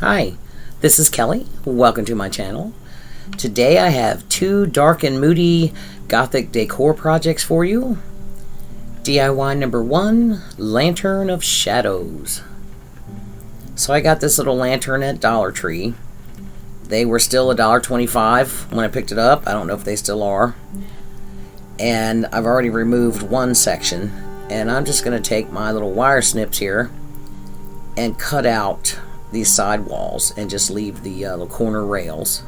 Hi, this is Kelly. Welcome to my channel. Today I have two dark and moody Gothic decor projects for you. DIY number one, Lantern of Shadows. So I got this little lantern at Dollar Tree. They were still $1.25 when I picked it up. I don't know if they still are. And I've already removed one section. And I'm just going to take my little wire snips here and cut out these side walls and just leave the little corner rails.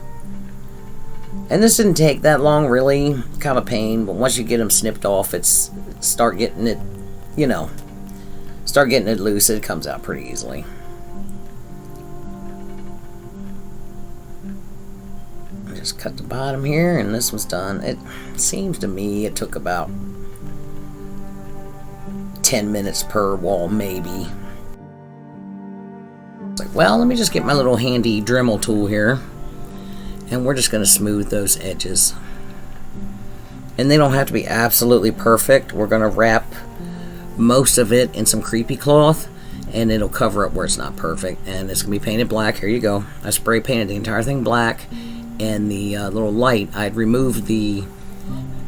And this didn't take that long, really. Kind of a pain, but once you get them snipped off, start getting it loose, it comes out pretty easily. I just cut the bottom here, and this was done. It seems to me it took about 10 minutes per wall, maybe. It's like, well, let me just get my little handy Dremel tool here, and we're just going to smooth those edges. And they don't have to be absolutely perfect. We're going to wrap most of it in some creepy cloth, and it'll cover up where it's not perfect. And it's going to be painted black. Here you go. I spray painted the entire thing black, and the little light, I'd removed the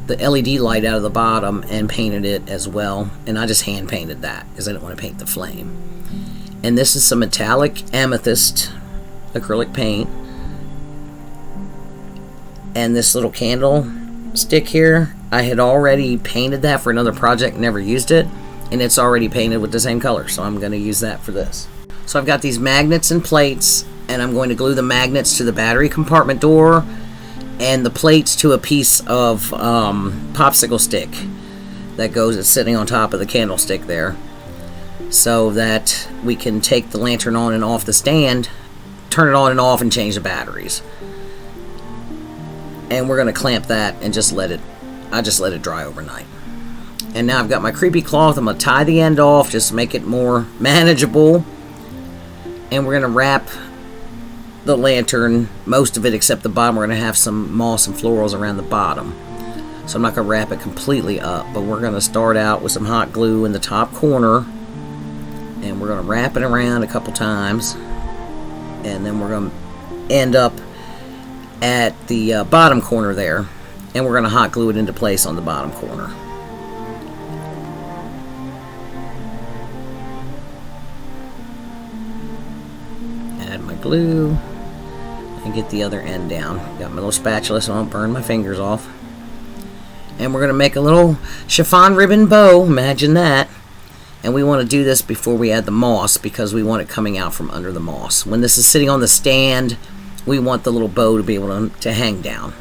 LED light out of the bottom and painted it as well. And I just hand painted that because I didn't want to paint the flame. And this is some metallic amethyst acrylic paint. And this little candle stick here, I had already painted that for another project, never used it. And it's already painted with the same color, so I'm going to use that for this. So I've got these magnets and plates, and I'm going to glue the magnets to the battery compartment door and the plates to a piece of popsicle stick that it's sitting on top of the candlestick there, so that we can take the lantern on and off the stand, turn it on and off, and change the batteries. And we're going to clamp that and I just let it dry overnight. And now I've got my creepy cloth. I'm going to tie the end off just to make it more manageable. And we're going to wrap the lantern, most of it except the bottom. We're going to have some moss and florals around the bottom. So I'm not going to wrap it completely up, but we're going to start out with some hot glue in the top corner. And we're going to wrap it around a couple times. And then we're going to end up at the bottom corner there. And we're going to hot glue it into place on the bottom corner. Add my glue. And get the other end down. Got my little spatula so I don't burn my fingers off. And we're going to make a little chiffon ribbon bow. Imagine that. And we want to do this before we add the moss because we want it coming out from under the moss. When this is sitting on the stand, we want the little bow to be able to hang down.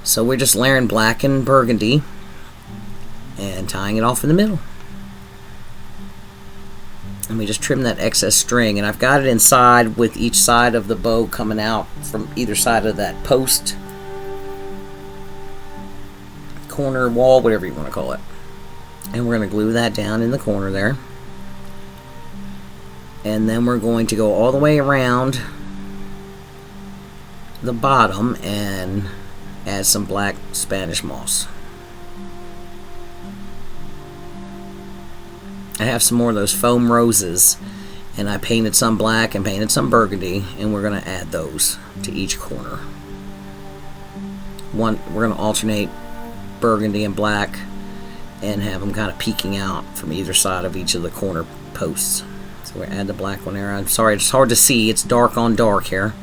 So we're just layering black and burgundy and tying it off in the middle. And we just trim that excess string. And I've got it inside with each side of the bow coming out from either side of that post, corner, wall, whatever you want to call it. And we're going to glue that down in the corner there. And then we're going to go all the way around the bottom and add some black Spanish moss. I have some more of those foam roses, and I painted some black and painted some burgundy, and we're going to add those to each corner. We're going to alternate burgundy and black and have them kind of peeking out from either side of each of the corner posts. So we add the black one there. I'm sorry, it's hard to see. It's dark on dark here.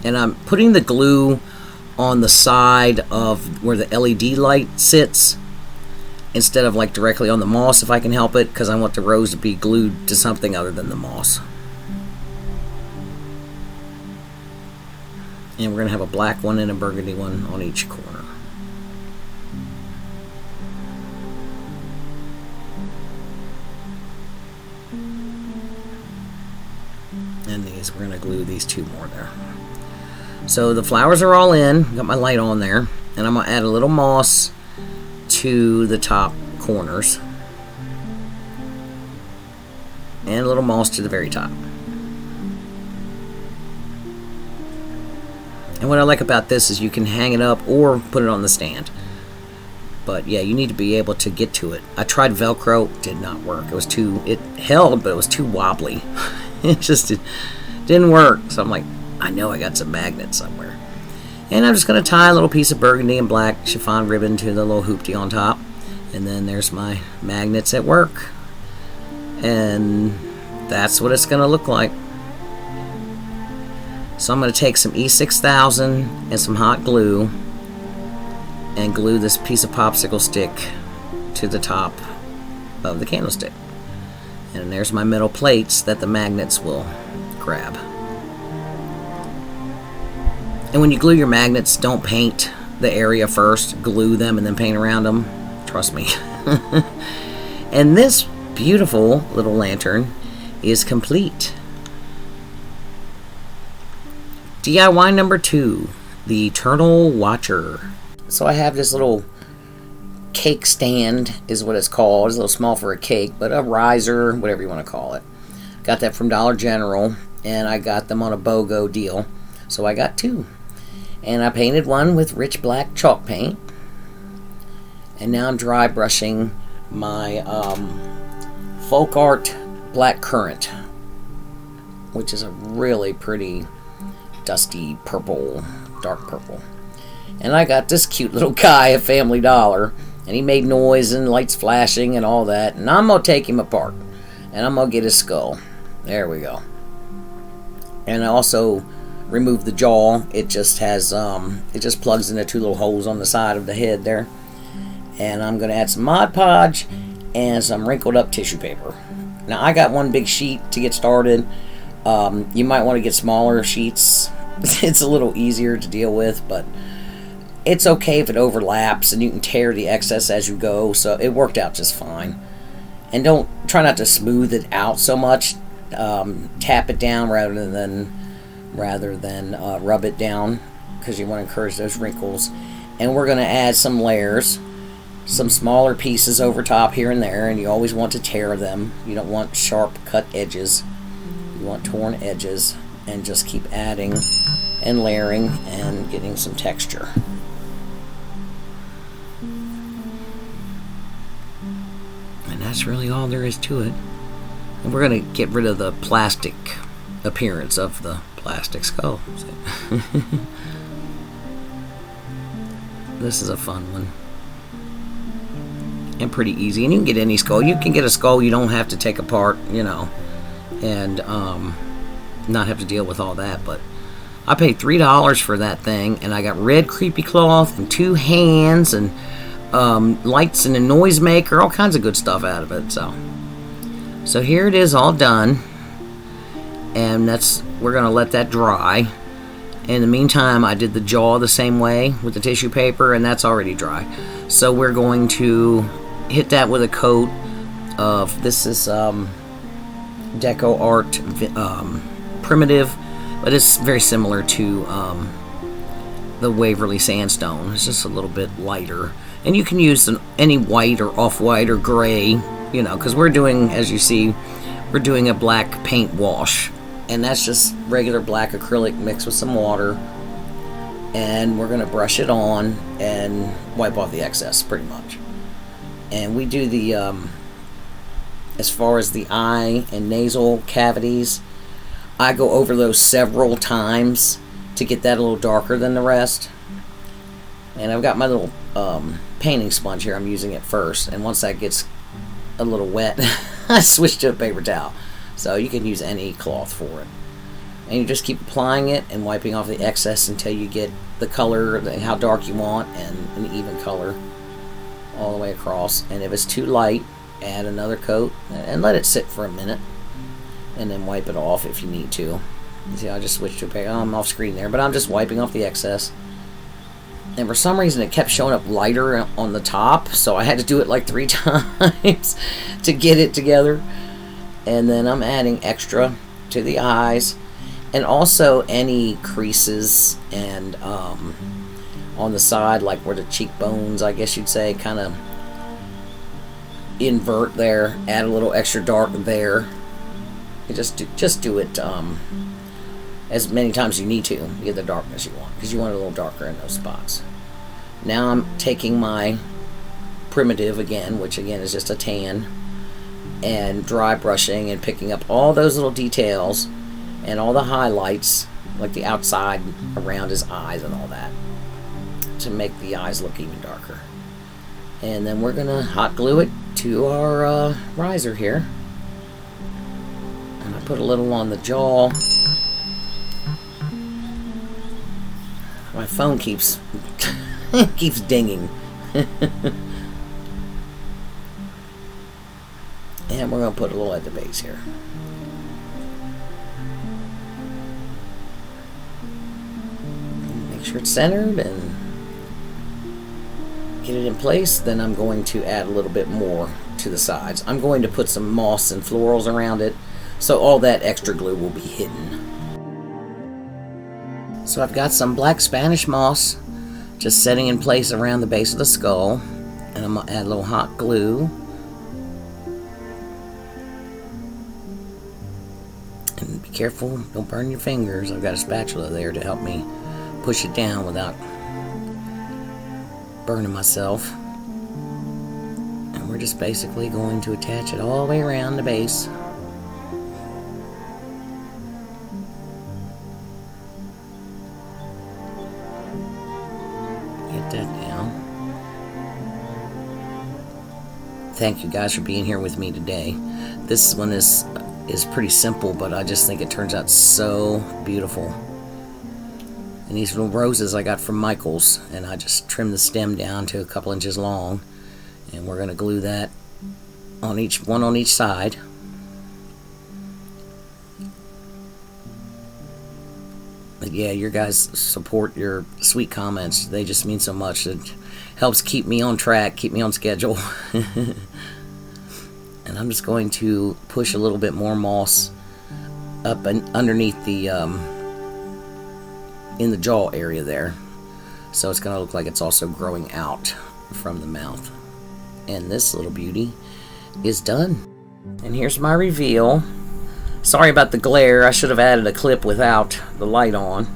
And I'm putting the glue on the side of where the LED light sits instead of like directly on the moss if I can help it, because I want the rose to be glued to something other than the moss. And we're going to have a black one and a burgundy one on each corner. And these, we're going to glue these two more there. So the flowers are all in. Got my light on there. And I'm going to add a little moss to the top corners. And a little moss to the very top. And what I like about this is you can hang it up or put it on the stand. But yeah, you need to be able to get to it. I tried Velcro, did not work. It held, but it was too wobbly. It just didn't work. So I'm like, I know I got some magnets somewhere. And I'm just going to tie a little piece of burgundy and black chiffon ribbon to the little hoopty on top. And then there's my magnets at work. And that's what it's going to look like. So I'm going to take some E6000 and some hot glue and glue this piece of popsicle stick to the top of the candlestick. And there's my metal plates that the magnets will grab. And when you glue your magnets, don't paint the area first. Glue them and then paint around them. Trust me. And this beautiful little lantern is complete. DIY number 2, the Eternal Watcher. So I have this little cake stand, is what it's called. It's a little small for a cake, but a riser, whatever you want to call it. Got that from Dollar General, and I got them on a BOGO deal. So I got 2. And I painted one with rich black chalk paint. And now I'm dry brushing my Folk Art Black Currant, which is a really pretty dusty purple, dark purple. And I got this cute little guy at Family Dollar, and he made noise and lights flashing and all that. And I'm gonna take him apart, and I'm gonna get his skull. There we go. And I also removed the jaw. It just has it just plugs into 2 little holes on the side of the head there. And I'm gonna add some Mod Podge and some wrinkled up tissue paper. Now I got 1 big sheet to get started. You might want to get smaller sheets. It's a little easier to deal with, but it's okay if it overlaps, and you can tear the excess as you go. So it worked out just fine. And try not to smooth it out so much. Tap it down rather than rub it down, because you want to encourage those wrinkles. And we're going to add some layers, some smaller pieces over top here and there, and you always want to tear them. You don't want sharp cut edges. You want torn edges, and just keep adding and layering and getting some texture. And that's really all there is to it. And we're going to get rid of the plastic appearance of the plastic skull. This is a fun one. And pretty easy. And you can get any skull. You can get a skull you don't have to take apart, you know, and not have to deal with all that. But I paid $3 for that thing, and I got red creepy cloth and 2 hands and lights and a noisemaker, all kinds of good stuff out of it. So here it is, all done, and we're gonna let that dry. In the meantime, I did the jaw the same way with the tissue paper, and that's already dry. So we're going to hit that with a coat of, this is Deco Art Primitive, but it's very similar to the Waverly Sandstone. It's just a little bit lighter. And you can use any white or off-white or gray, you know, because we're doing, as you see, we're doing a black paint wash. And that's just regular black acrylic mixed with some water. And we're going to brush it on and wipe off the excess, pretty much. And we do the, as far as the eye and nasal cavities, I go over those several times to get that a little darker than the rest. And I've got my little painting sponge here. I'm using it first. And once that gets a little wet, I switch to a paper towel. So you can use any cloth for it. And you just keep applying it and wiping off the excess until you get the color, how dark you want, and an even color all the way across. And if it's too light, add another coat and let it sit for a minute. And then wipe it off if you need to. See, I just switched to a paper. I'm off screen there, but I'm just wiping off the excess. And for some reason it kept showing up lighter on the top, so I had to do it like 3 times to get it together. And then I'm adding extra to the eyes, and also any creases and on the side, like where the cheekbones, I guess you'd say, kind of invert there. Add a little extra dark there. You just do it as many times as you need to get the darkness you want, because you want it a little darker in those spots. Now I'm taking my primitive again, which again is just a tan, and dry brushing and picking up all those little details and all the highlights, like the outside around his eyes and all that, to make the eyes look even darker. And then we're gonna hot glue it to our riser here. And I put a little on the jaw. My phone keeps keeps dinging. And we're gonna put a little at the base here. Make sure it's centered and get it in place. Then I'm going to add a little bit more to the sides. I'm going to put some moss and florals around it, so all that extra glue will be hidden. So I've got some black Spanish moss just setting in place around the base of the skull, and I'm going to add a little hot glue. And be careful, don't burn your fingers. I've got a spatula there to help me push it down without burning myself. And we're just basically going to attach it all the way around the base. Get that down. Thank you guys for being here with me today. This one is pretty simple, but I just think it turns out so beautiful. And these little roses I got from Michael's, and I just trimmed the stem down to a couple inches long, and we're going to glue that on one on each side. But yeah, your guys' support, your sweet comments, they just mean so much. It helps keep me on track, keep me on schedule. And I'm just going to push a little bit more moss up and underneath the in the jaw area there, so it's going to look like it's also growing out from the mouth. And this little beauty is done. And here's my reveal. Sorry about the glare. I should have added a clip without the light on,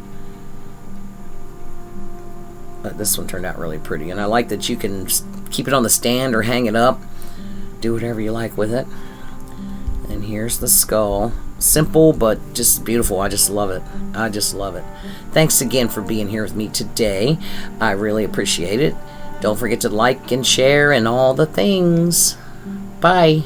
but this one turned out really pretty. And I like that you can keep it on the stand or hang it up, do whatever you like with it. And here's the skull. Simple, but just beautiful. I just love it. I just love it. Thanks again for being here with me today. I really appreciate it. Don't forget to like and share and all the things. Bye.